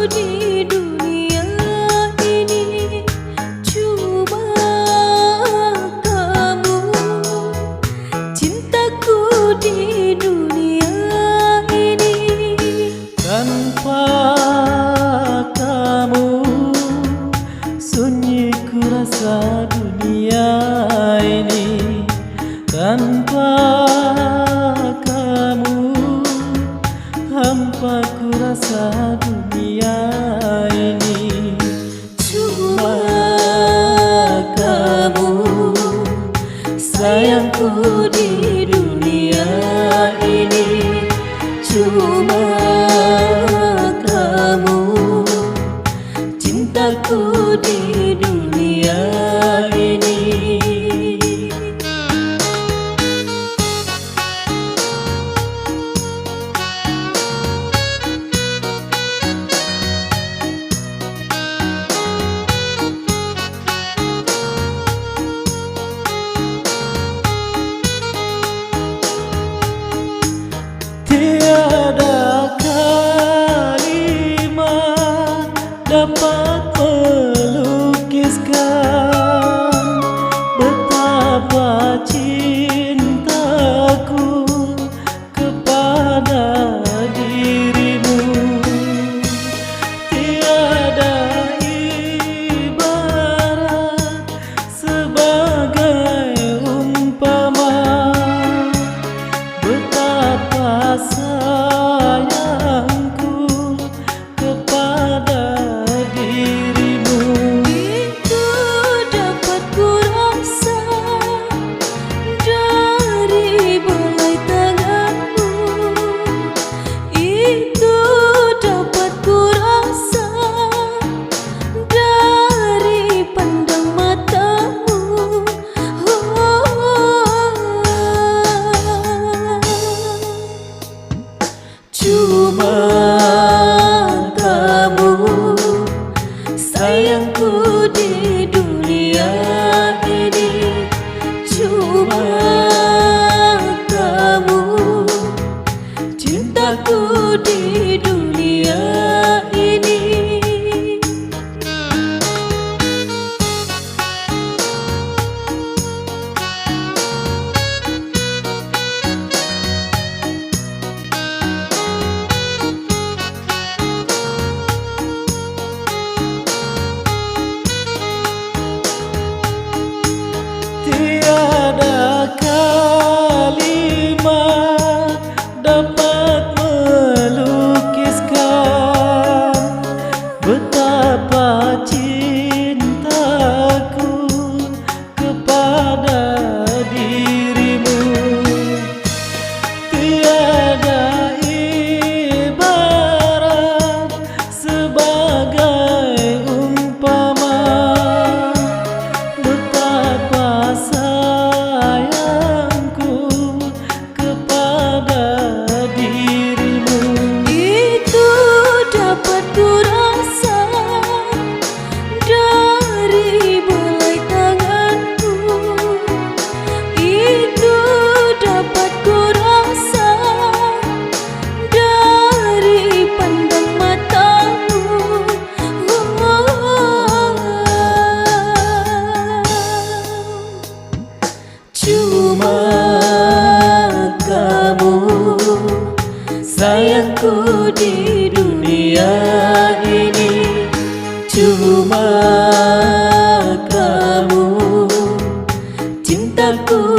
di dunia ini cuma kamu, cintaku di dunia ini. Tanpa kamu sunyi ku rasa dunia ini. Tanpa kamu hampa ku rasa dunia ini. Cuma kamu sayangku di dunia ini. Cuma kamu cintaku di dunia ini. Tiada kalimat dapat melukiskan betapa cintaku kepada dirimu. Tiada ibarat sebagai umpama betapa sayangku kepada dirimu. Itu dapat kurasa dari belai tanganmu. Itu dapat kurasa dari pandang matamu. Cuma kamu sayangku di dunia ini. Cuma kamu cintaku di dunia ini. Tiada kalimat dapat melukiskan betapa cintaku kepada dirimu. Tiada ibarat sebagai umpama betapa sayangku kepada dirimu. Itu dapat kurasa dari belai tanganku. Itu dapat kurasa dari pandang matamu. Cuma kamu sayangku di dunia ini. Cuma kamu cintaku